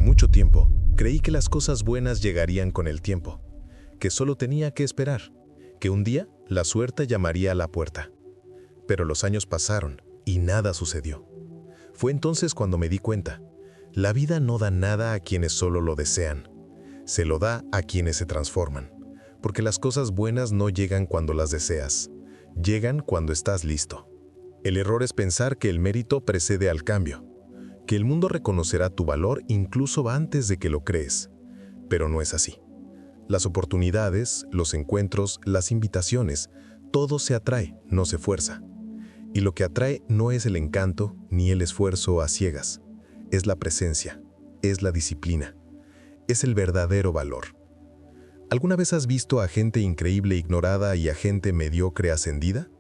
mucho tiempo, creí que las cosas buenas llegarían con el tiempo, que solo tenía que esperar, que un día la suerte llamaría a la puerta. Pero los años pasaron y nada sucedió. Fue entonces cuando me di cuenta, la vida no da nada a quienes solo lo desean, se lo da a quienes se transforman, porque las cosas buenas no llegan cuando las deseas, llegan cuando estás listo. El error es pensar que el mérito precede al cambio, que el mundo reconocerá tu valor incluso antes de que lo crees, pero no es así. Las oportunidades, los encuentros, las invitaciones, todo se atrae, no se fuerza. Y lo que atrae no es el encanto ni el esfuerzo a ciegas, es la presencia, es la disciplina, es el verdadero valor. ¿Alguna vez has visto a gente increíble ignorada y a gente mediocre ascendida?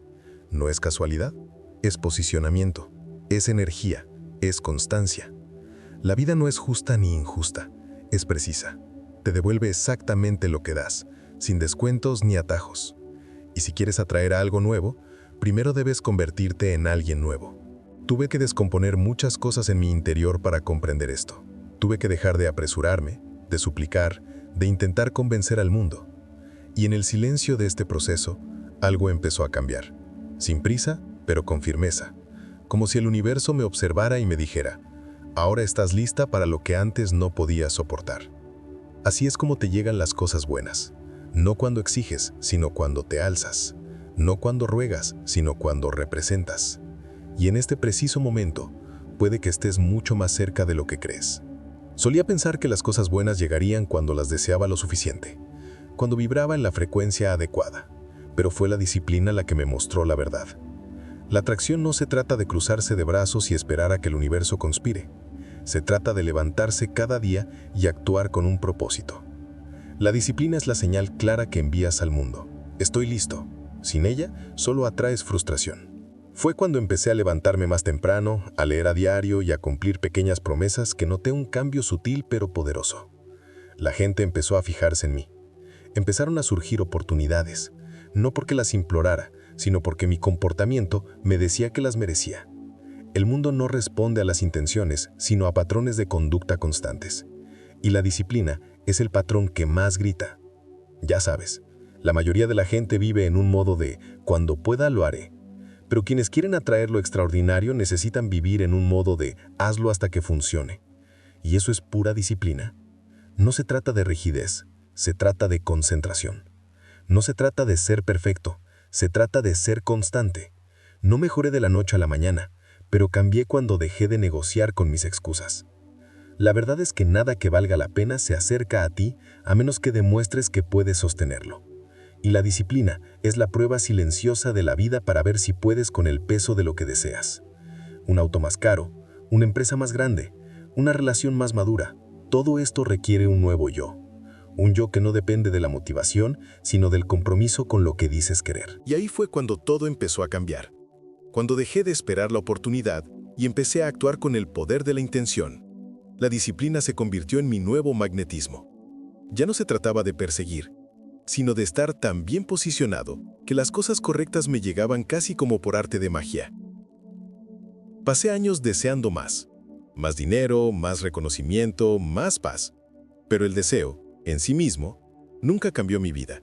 No es casualidad, es posicionamiento, es energía, es constancia. La vida no es justa ni injusta, es precisa. Te devuelve exactamente lo que das, sin descuentos ni atajos. Y si quieres atraer a algo nuevo, primero debes convertirte en alguien nuevo. Tuve que descomponer muchas cosas en mi interior para comprender esto. Tuve que dejar de apresurarme, de suplicar, de intentar convencer al mundo. Y en el silencio de este proceso, algo empezó a cambiar. Sin prisa, pero con firmeza. Como si el universo me observara y me dijera, ahora estás lista para lo que antes no podías soportar. Así es como te llegan las cosas buenas. No cuando exiges, sino cuando te alzas. No cuando ruegas, sino cuando representas. Y en este preciso momento, puede que estés mucho más cerca de lo que crees. Solía pensar que las cosas buenas llegarían cuando las deseaba lo suficiente, cuando vibraba en la frecuencia adecuada, pero fue la disciplina la que me mostró la verdad. La atracción no se trata de cruzarse de brazos y esperar a que el universo conspire. Se trata de levantarse cada día y actuar con un propósito. La disciplina es la señal clara que envías al mundo. Estoy listo. Sin ella, solo atraes frustración. Fue cuando empecé a levantarme más temprano, a leer a diario y a cumplir pequeñas promesas que noté un cambio sutil pero poderoso. La gente empezó a fijarse en mí. Empezaron a surgir oportunidades, no porque las implorara, sino porque mi comportamiento me decía que las merecía. El mundo no responde a las intenciones, sino a patrones de conducta constantes. Y la disciplina es el patrón que más grita. Ya sabes, la mayoría de la gente vive en un modo de «cuando pueda lo haré». Pero quienes quieren atraer lo extraordinario necesitan vivir en un modo de «hazlo hasta que funcione». Y eso es pura disciplina. No se trata de rigidez, se trata de concentración. No se trata de ser perfecto, se trata de ser constante. No mejoré de la noche a la mañana, pero cambié cuando dejé de negociar con mis excusas. La verdad es que nada que valga la pena se acerca a ti a menos que demuestres que puedes sostenerlo. Y la disciplina es la prueba silenciosa de la vida para ver si puedes con el peso de lo que deseas. Un auto más caro, una empresa más grande, una relación más madura, todo esto requiere un nuevo yo. Un yo que no depende de la motivación, sino del compromiso con lo que dices querer. Y ahí fue cuando todo empezó a cambiar. Cuando dejé de esperar la oportunidad y empecé a actuar con el poder de la intención. La disciplina se convirtió en mi nuevo magnetismo. Ya no se trataba de perseguir, sino de estar tan bien posicionado que las cosas correctas me llegaban casi como por arte de magia. Pasé años deseando más dinero, más reconocimiento, más paz. Pero el deseo, en sí mismo, nunca cambió mi vida.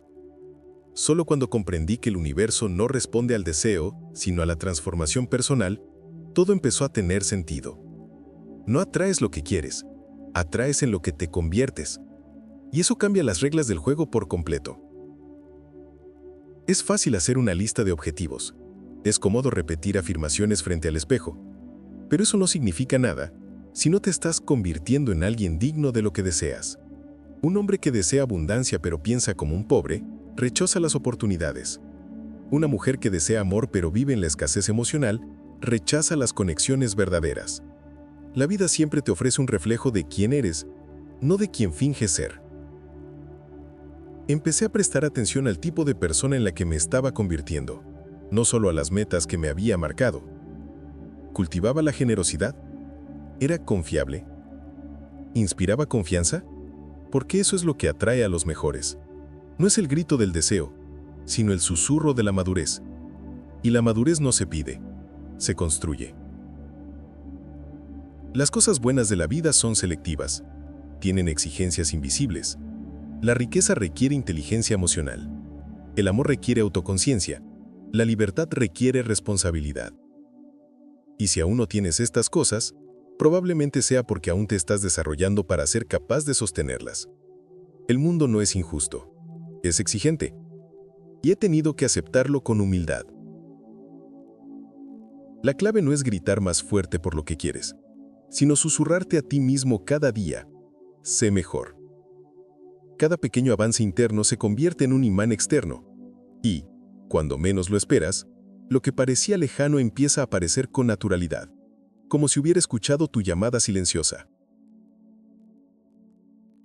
Solo cuando comprendí que el universo no responde al deseo, sino a la transformación personal, todo empezó a tener sentido. No atraes lo que quieres, atraes en lo que te conviertes. Y eso cambia las reglas del juego por completo. Es fácil hacer una lista de objetivos. Es cómodo repetir afirmaciones frente al espejo. Pero eso no significa nada si no te estás convirtiendo en alguien digno de lo que deseas. Un hombre que desea abundancia pero piensa como un pobre, rechaza las oportunidades. Una mujer que desea amor pero vive en la escasez emocional, rechaza las conexiones verdaderas. La vida siempre te ofrece un reflejo de quién eres, no de quién finges ser. Empecé a prestar atención al tipo de persona en la que me estaba convirtiendo, no solo a las metas que me había marcado. ¿Cultivaba la generosidad? ¿Era confiable? ¿Inspiraba confianza? Porque eso es lo que atrae a los mejores. No es el grito del deseo, sino el susurro de la madurez. Y la madurez no se pide, se construye. Las cosas buenas de la vida son selectivas. tienen exigencias invisibles. La riqueza requiere inteligencia emocional. El amor requiere autoconciencia. La libertad requiere responsabilidad. Y si aún no tienes estas cosas, probablemente sea porque aún te estás desarrollando para ser capaz de sostenerlas. El mundo no es injusto, es exigente. Y he tenido que aceptarlo con humildad. La clave no es gritar más fuerte por lo que quieres, sino susurrarte a ti mismo cada día: sé mejor. Cada pequeño avance interno se convierte en un imán externo. Y, cuando menos lo esperas, lo que parecía lejano empieza a aparecer con naturalidad, como si hubiera escuchado tu llamada silenciosa.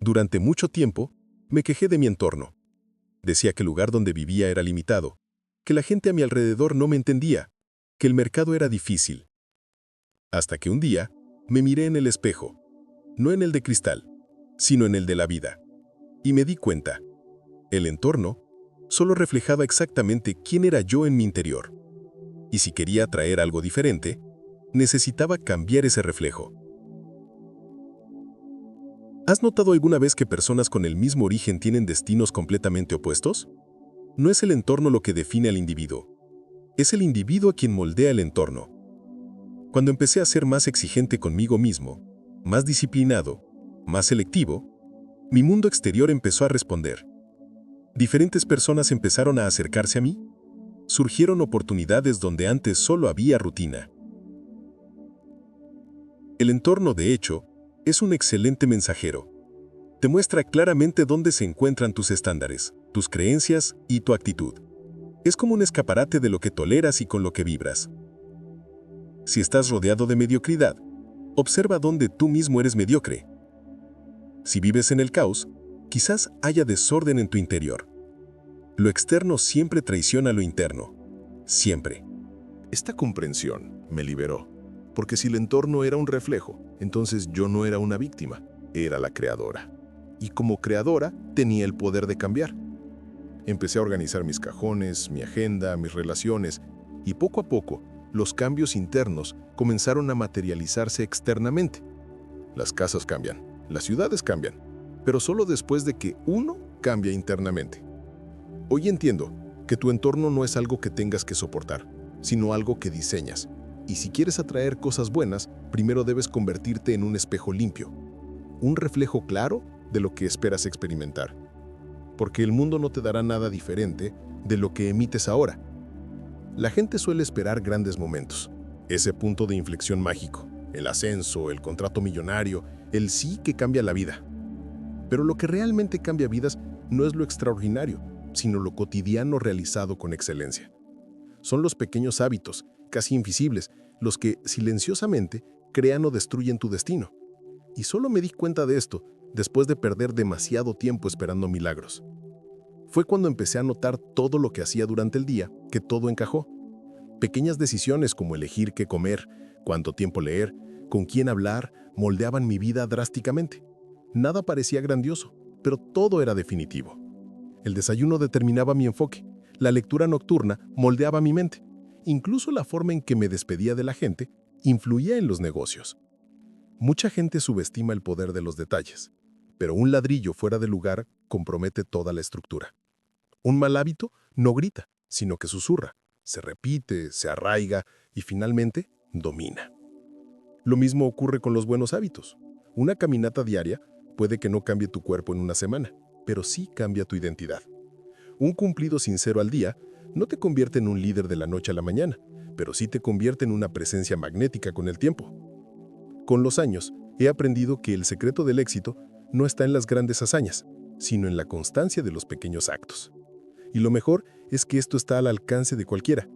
Durante mucho tiempo, me quejé de mi entorno. Decía que el lugar donde vivía era limitado, que la gente a mi alrededor no me entendía, que el mercado era difícil. Hasta que un día, me miré en el espejo, no en el de cristal, sino en el de la vida. Y me di cuenta, el entorno solo reflejaba exactamente quién era yo en mi interior. Y si quería atraer algo diferente, necesitaba cambiar ese reflejo. ¿Has notado alguna vez que personas con el mismo origen tienen destinos completamente opuestos? No es el entorno lo que define al individuo. Es el individuo quien moldea el entorno. Cuando empecé a ser más exigente conmigo mismo, más disciplinado, más selectivo, mi mundo exterior empezó a responder. Diferentes personas empezaron a acercarse a mí. Surgieron oportunidades donde antes solo había rutina. El entorno, de hecho, es un excelente mensajero. Te muestra claramente dónde se encuentran tus estándares, tus creencias y tu actitud. Es como un escaparate de lo que toleras y con lo que vibras. Si estás rodeado de mediocridad, observa dónde tú mismo eres mediocre. Si vives en el caos, quizás haya desorden en tu interior. Lo externo siempre traiciona lo interno. Siempre. Esta comprensión me liberó, porque si el entorno era un reflejo, entonces yo no era una víctima, era la creadora. Y como creadora tenía el poder de cambiar. Empecé a organizar mis cajones, mi agenda, mis relaciones, y poco a poco los cambios internos comenzaron a materializarse externamente. Las casas cambian, las ciudades cambian, pero solo después de que uno cambia internamente. Hoy entiendo que tu entorno no es algo que tengas que soportar, sino algo que diseñas. Y si quieres atraer cosas buenas, primero debes convertirte en un espejo limpio, un reflejo claro de lo que esperas experimentar. Porque el mundo no te dará nada diferente de lo que emites ahora. La gente suele esperar grandes momentos, ese punto de inflexión mágico, el ascenso, el contrato millonario, el sí que cambia la vida. Pero lo que realmente cambia vidas no es lo extraordinario, sino lo cotidiano realizado con excelencia. Son los pequeños hábitos, casi invisibles, los que silenciosamente crean o destruyen tu destino. Y solo me di cuenta de esto después de perder demasiado tiempo esperando milagros. Fue cuando empecé a notar todo lo que hacía durante el día, que todo encajó. Pequeñas decisiones como elegir qué comer, cuánto tiempo leer, con quién hablar, moldeaban mi vida drásticamente. Nada parecía grandioso, pero todo era definitivo. El desayuno determinaba mi enfoque, la lectura nocturna moldeaba mi mente. Incluso la forma en que me despedía de la gente influía en los negocios. Mucha gente subestima el poder de los detalles, pero un ladrillo fuera de lugar compromete toda la estructura. Un mal hábito no grita, sino que susurra, se repite, se arraiga y finalmente domina. Lo mismo ocurre con los buenos hábitos. Una caminata diaria puede que no cambie tu cuerpo en una semana, pero sí cambia tu identidad. Un cumplido sincero al día no te convierte en un líder de la noche a la mañana, pero sí te convierte en una presencia magnética con el tiempo. Con los años, he aprendido que el secreto del éxito no está en las grandes hazañas, sino en la constancia de los pequeños actos. Y lo mejor es que esto está al alcance de cualquiera.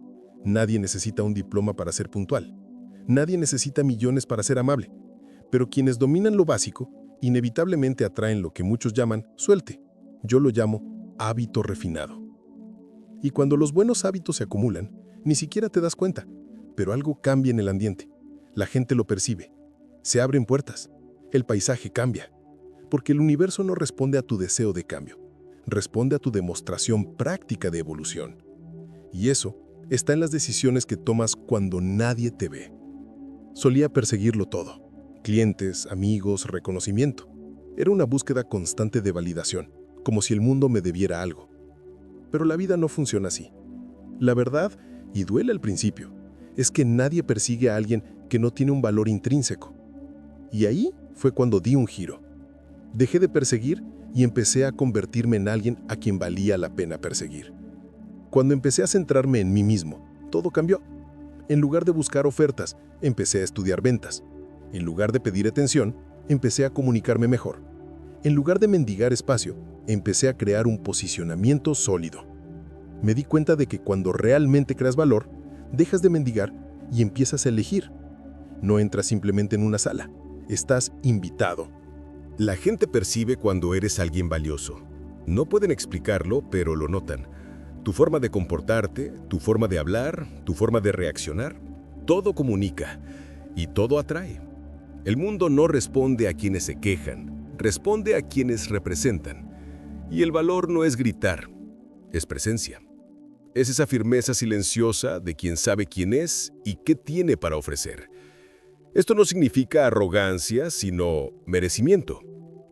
Nadie necesita un diploma para ser puntual. Nadie necesita millones para ser amable. Pero quienes dominan lo básico, inevitablemente atraen lo que muchos llaman suerte. Yo lo llamo hábito refinado. Y cuando los buenos hábitos se acumulan, ni siquiera te das cuenta, pero algo cambia en el ambiente. La gente lo percibe. Se abren puertas. El paisaje cambia. Porque el universo no responde a tu deseo de cambio. Responde a tu demostración práctica de evolución. Y eso está en las decisiones que tomas cuando nadie te ve. Solía perseguirlo todo. Clientes, amigos, reconocimiento. Era una búsqueda constante de validación, como si el mundo me debiera algo. Pero la vida no funciona así. La verdad, y duele al principio, es que nadie persigue a alguien que no tiene un valor intrínseco. Y ahí fue cuando di un giro. Dejé de perseguir y empecé a convertirme en alguien a quien valía la pena perseguir. Cuando empecé a centrarme en mí mismo, todo cambió. En lugar de buscar ofertas, empecé a estudiar ventas. En lugar de pedir atención, empecé a comunicarme mejor. En lugar de mendigar espacio, empecé a crear un posicionamiento sólido. Me di cuenta de que cuando realmente creas valor, dejas de mendigar y empiezas a elegir. No entras simplemente en una sala, estás invitado. La gente percibe cuando eres alguien valioso. No pueden explicarlo, pero lo notan. Tu forma de comportarte, tu forma de hablar, tu forma de reaccionar, todo comunica y todo atrae. El mundo no responde a quienes se quejan, responde a quienes representan. Y el valor no es gritar, es presencia. Es esa firmeza silenciosa de quien sabe quién es y qué tiene para ofrecer. Esto no significa arrogancia, sino merecimiento.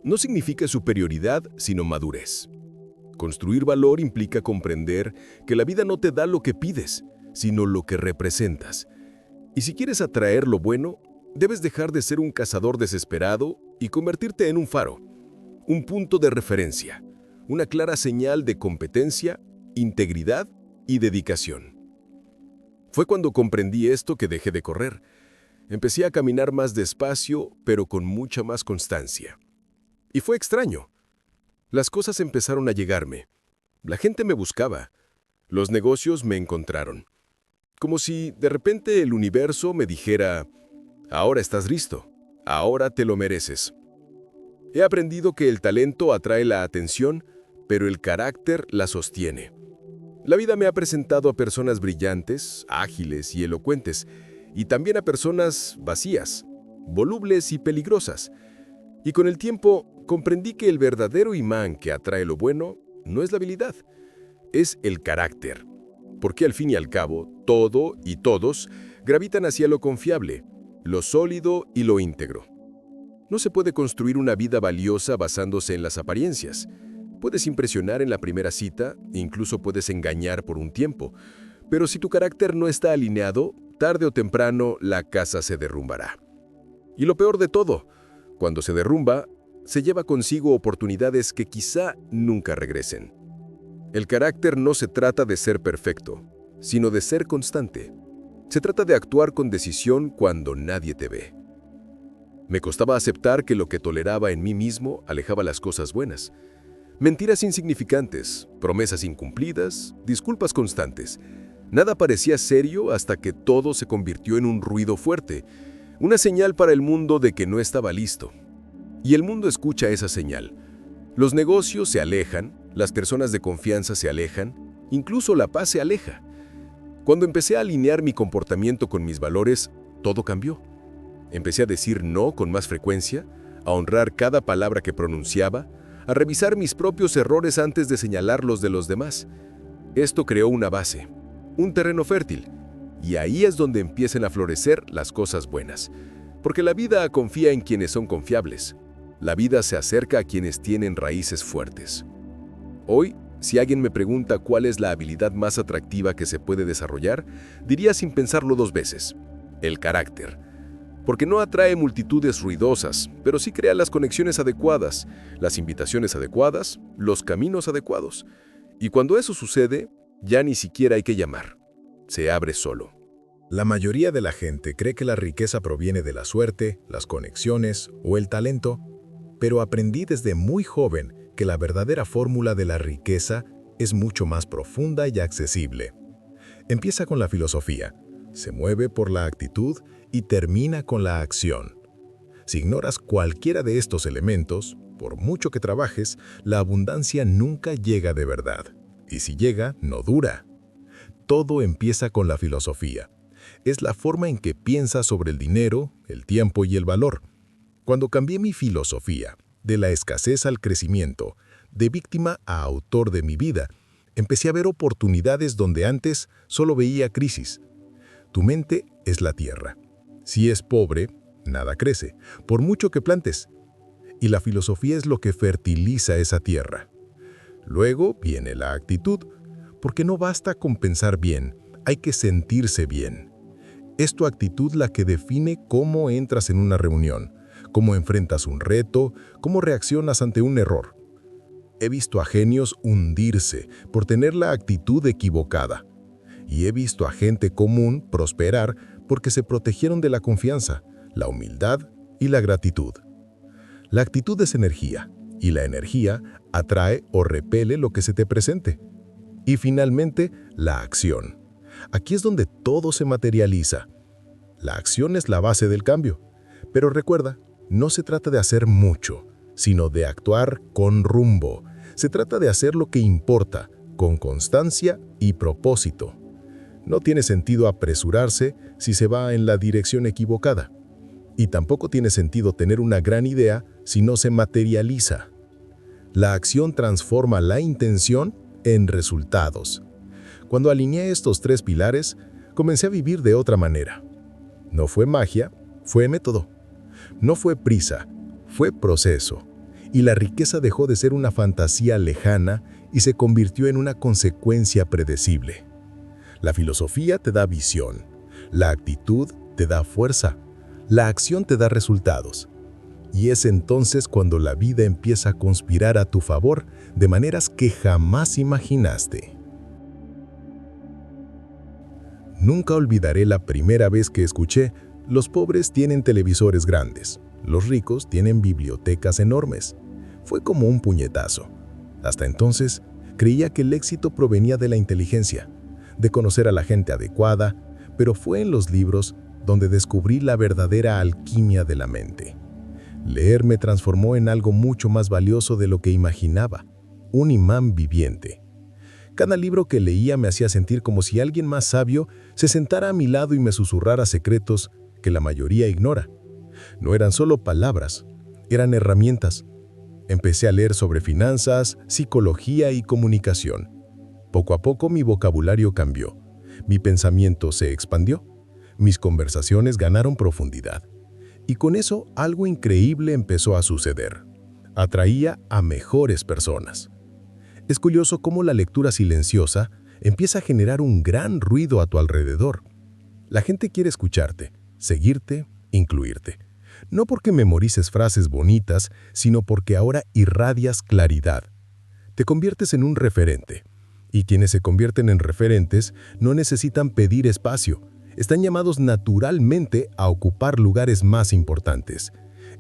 No significa superioridad, sino madurez. Construir valor implica comprender que la vida no te da lo que pides, sino lo que representas. Y si quieres atraer lo bueno, debes dejar de ser un cazador desesperado y convertirte en un faro, un punto de referencia, una clara señal de competencia, integridad y dedicación. Fue cuando comprendí esto que dejé de correr. Empecé a caminar más despacio, pero con mucha más constancia. Y fue extraño. Las cosas empezaron a llegarme. La gente me buscaba. Los negocios me encontraron. Como si de repente el universo me dijera, ahora estás listo, ahora te lo mereces. He aprendido que el talento atrae la atención, pero el carácter la sostiene. La vida me ha presentado a personas brillantes, ágiles y elocuentes, y también a personas vacías, volubles y peligrosas. Y con el tiempo comprendí que el verdadero imán que atrae lo bueno no es la habilidad, es el carácter. Porque al fin y al cabo, todo y todos gravitan hacia lo confiable, lo sólido y lo íntegro. No se puede construir una vida valiosa basándose en las apariencias. Puedes impresionar en la primera cita, incluso puedes engañar por un tiempo, pero si tu carácter no está alineado, tarde o temprano la casa se derrumbará. Y lo peor de todo, cuando se derrumba, se lleva consigo oportunidades que quizá nunca regresen. El carácter no se trata de ser perfecto, sino de ser constante. Se trata de actuar con decisión cuando nadie te ve. Me costaba aceptar que lo que toleraba en mí mismo alejaba las cosas buenas. Mentiras insignificantes, promesas incumplidas, disculpas constantes. Nada parecía serio hasta que todo se convirtió en un ruido fuerte, una señal para el mundo de que no estaba listo. Y el mundo escucha esa señal. Los negocios se alejan, las personas de confianza se alejan, incluso la paz se aleja. Cuando empecé a alinear mi comportamiento con mis valores, todo cambió. Empecé a decir no con más frecuencia, a honrar cada palabra que pronunciaba, a revisar mis propios errores antes de señalar los de los demás. Esto creó una base, un terreno fértil, y ahí es donde empiezan a florecer las cosas buenas. Porque la vida confía en quienes son confiables. La vida se acerca a quienes tienen raíces fuertes. Hoy, si alguien me pregunta cuál es la habilidad más atractiva que se puede desarrollar, diría sin pensarlo dos veces: el carácter. Porque no atrae multitudes ruidosas, pero sí crea las conexiones adecuadas, las invitaciones adecuadas, los caminos adecuados. Y cuando eso sucede, ya ni siquiera hay que llamar. Se abre solo. La mayoría de la gente cree que la riqueza proviene de la suerte, las conexiones o el talento, pero aprendí desde muy joven que la verdadera fórmula de la riqueza es mucho más profunda y accesible. Empieza con la filosofía, se mueve por la actitud y termina con la acción. Si ignoras cualquiera de estos elementos, por mucho que trabajes, la abundancia nunca llega de verdad. Y si llega, no dura. Todo empieza con la filosofía. Es la forma en que piensas sobre el dinero, el tiempo y el valor. Cuando cambié mi filosofía, de la escasez al crecimiento, de víctima a autor de mi vida, empecé a ver oportunidades donde antes solo veía crisis. Tu mente es la tierra. Si es pobre, nada crece, por mucho que plantes. y la filosofía es lo que fertiliza esa tierra. Luego viene la actitud, porque no basta con pensar bien, hay que sentirse bien. Es tu actitud la que define cómo entras en una reunión, cómo enfrentas un reto, cómo reaccionas ante un error. He visto a genios hundirse por tener la actitud equivocada. Y he visto a gente común prosperar porque se protegieron de la confianza, la humildad y la gratitud. La actitud es energía, y la energía atrae o repele lo que se te presente. Y finalmente, la acción. Aquí es donde todo se materializa. La acción es la base del cambio. Pero recuerda, no se trata de hacer mucho, sino de actuar con rumbo. Se trata de hacer lo que importa, con constancia y propósito. No tiene sentido apresurarse si se va en la dirección equivocada. Y tampoco tiene sentido tener una gran idea si no se materializa. La acción transforma la intención en resultados. Cuando alineé estos 3 pilares, comencé a vivir de otra manera. No fue magia, fue método. No fue prisa, fue proceso. Y la riqueza dejó de ser una fantasía lejana y se convirtió en una consecuencia predecible. La filosofía te da visión, la actitud te da fuerza, la acción te da resultados. Y es entonces cuando la vida empieza a conspirar a tu favor de maneras que jamás imaginaste. Nunca olvidaré la primera vez que escuché: los pobres tienen televisores grandes, los ricos tienen bibliotecas enormes. Fue como un puñetazo. Hasta entonces, creía que el éxito provenía de la inteligencia, de conocer a la gente adecuada, pero fue en los libros donde descubrí la verdadera alquimia de la mente. Leer me transformó en algo mucho más valioso de lo que imaginaba, un imán viviente. Cada libro que leía me hacía sentir como si alguien más sabio se sentara a mi lado y me susurrara secretos que la mayoría ignora. No eran solo palabras, eran herramientas. Empecé a leer sobre finanzas, psicología y comunicación. Poco a poco mi vocabulario cambió, mi pensamiento se expandió, mis conversaciones ganaron profundidad. Y con eso algo increíble empezó a suceder. Atraía a mejores personas. Es curioso cómo la lectura silenciosa empieza a generar un gran ruido a tu alrededor. La gente quiere escucharte, seguirte, incluirte. No porque memorices frases bonitas, sino porque ahora irradias claridad. Te conviertes en un referente. Y quienes se convierten en referentes no necesitan pedir espacio. Están llamados naturalmente a ocupar lugares más importantes.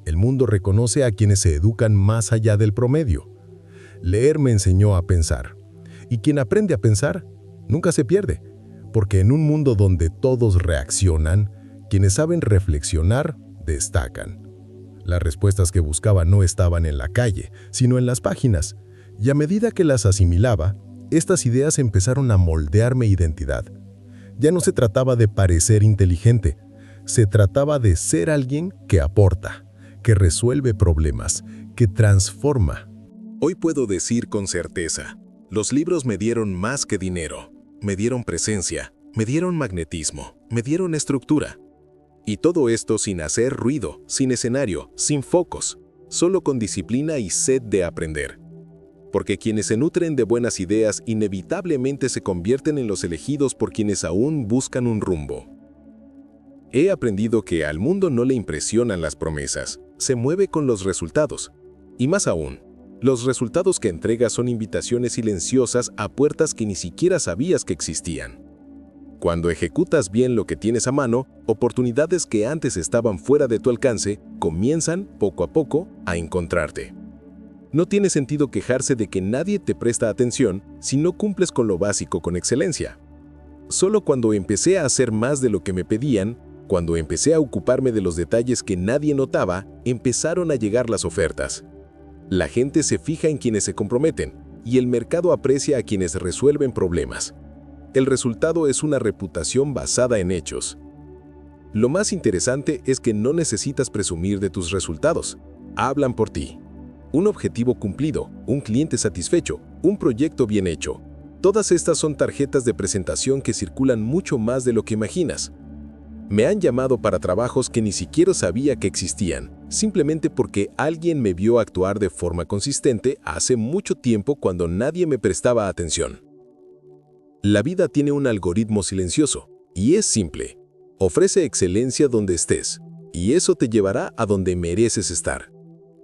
El mundo reconoce a quienes se educan más allá del promedio. Leer me enseñó a pensar. Y quien aprende a pensar, nunca se pierde. Porque en un mundo donde todos reaccionan, quienes saben reflexionar, destacan. Las respuestas que buscaba no estaban en la calle, sino en las páginas. Y a medida que las asimilaba, estas ideas empezaron a moldear mi identidad. Ya no se trataba de parecer inteligente, se trataba de ser alguien que aporta, que resuelve problemas, que transforma. Hoy puedo decir con certeza, los libros me dieron más que dinero, me dieron presencia, me dieron magnetismo, me dieron estructura. Y todo esto sin hacer ruido, sin escenario, sin focos, solo con disciplina y sed de aprender. Porque quienes se nutren de buenas ideas inevitablemente se convierten en los elegidos por quienes aún buscan un rumbo. He aprendido que al mundo no le impresionan las promesas, se mueve con los resultados. Y más aún, los resultados que entregas son invitaciones silenciosas a puertas que ni siquiera sabías que existían. Cuando ejecutas bien lo que tienes a mano, oportunidades que antes estaban fuera de tu alcance comienzan, poco a poco, a encontrarte. No tiene sentido quejarse de que nadie te presta atención si no cumples con lo básico con excelencia. Solo cuando empecé a hacer más de lo que me pedían, cuando empecé a ocuparme de los detalles que nadie notaba, empezaron a llegar las ofertas. La gente se fija en quienes se comprometen y el mercado aprecia a quienes resuelven problemas. El resultado es una reputación basada en hechos. Lo más interesante es que no necesitas presumir de tus resultados. Hablan por ti. Un objetivo cumplido, un cliente satisfecho, un proyecto bien hecho. Todas estas son tarjetas de presentación que circulan mucho más de lo que imaginas. Me han llamado para trabajos que ni siquiera sabía que existían, simplemente porque alguien me vio actuar de forma consistente hace mucho tiempo cuando nadie me prestaba atención. La vida tiene un algoritmo silencioso, y es simple. Ofrece excelencia donde estés, y eso te llevará a donde mereces estar.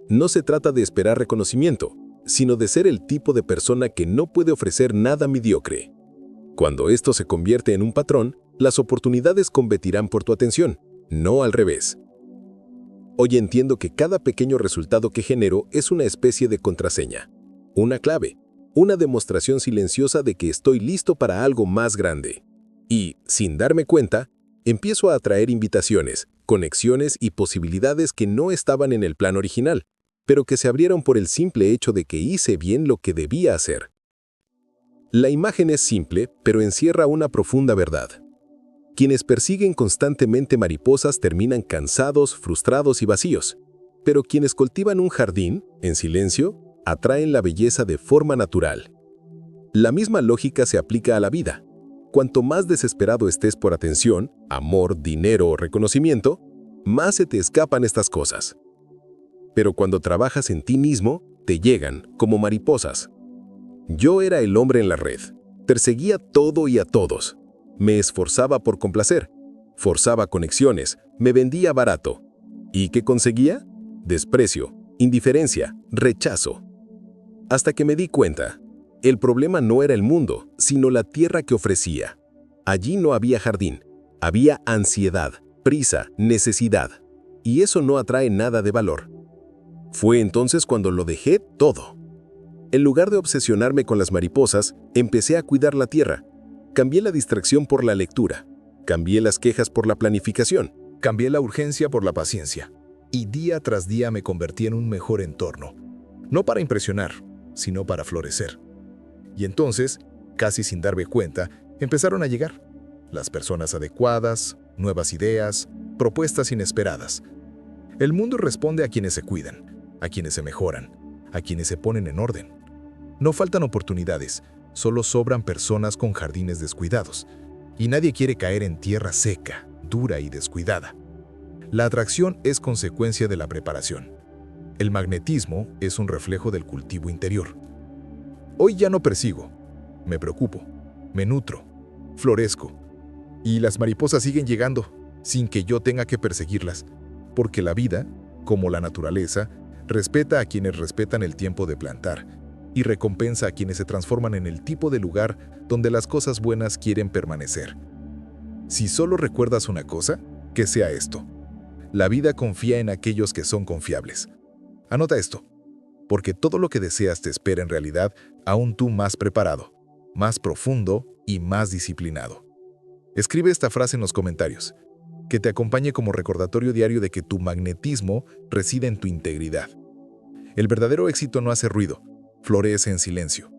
No se trata de esperar reconocimiento, sino de ser el tipo de persona que no puede ofrecer nada mediocre. Cuando esto se convierte en un patrón, las oportunidades competirán por tu atención, no al revés. Hoy entiendo que cada pequeño resultado que genero es una especie de contraseña, una clave, una demostración silenciosa de que estoy listo para algo más grande. Y, sin darme cuenta, empiezo a atraer invitaciones, conexiones y posibilidades que no estaban en el plan original, pero que se abrieron por el simple hecho de que hice bien lo que debía hacer. La imagen es simple, pero encierra una profunda verdad. Quienes persiguen constantemente mariposas terminan cansados, frustrados y vacíos, pero quienes cultivan un jardín, en silencio, atraen la belleza de forma natural. La misma lógica se aplica a la vida. Cuanto más desesperado estés por atención, amor, dinero o reconocimiento, más se te escapan estas cosas. Pero cuando trabajas en ti mismo, te llegan como mariposas. Yo era el hombre en la red. Perseguía todo y a todos. Me esforzaba por complacer. Forzaba conexiones. Me vendía barato. ¿Y qué conseguía? Desprecio, indiferencia, rechazo. Hasta que me di cuenta, el problema no era el mundo, sino la tierra que ofrecía. Allí no había jardín. Había ansiedad, prisa, necesidad. Y eso no atrae nada de valor. Fue entonces cuando lo dejé todo. En lugar de obsesionarme con las mariposas, empecé a cuidar la tierra. Cambié la distracción por la lectura. Cambié las quejas por la planificación. Cambié la urgencia por la paciencia. Y día tras día me convertí en un mejor entorno. No para impresionar, sino para florecer. Y entonces, casi sin darme cuenta, empezaron a llegar las personas adecuadas, nuevas ideas, propuestas inesperadas. El mundo responde a quienes se cuidan, a quienes se mejoran, a quienes se ponen en orden. No faltan oportunidades, solo sobran personas con jardines descuidados. Y nadie quiere caer en tierra seca, dura y descuidada. La atracción es consecuencia de la preparación. El magnetismo es un reflejo del cultivo interior. Hoy ya no persigo, me preocupo, me nutro, florezco. Y las mariposas siguen llegando, sin que yo tenga que perseguirlas, porque la vida, como la naturaleza, respeta a quienes respetan el tiempo de plantar y recompensa a quienes se transforman en el tipo de lugar donde las cosas buenas quieren permanecer. Si solo recuerdas una cosa, que sea esto: la vida confía en aquellos que son confiables. Anota esto, porque todo lo que deseas te espera en realidad, aún tú más preparado, más profundo y más disciplinado. Escribe esta frase en los comentarios, que te acompañe como recordatorio diario de que tu magnetismo reside en tu integridad. El verdadero éxito no hace ruido, florece en silencio.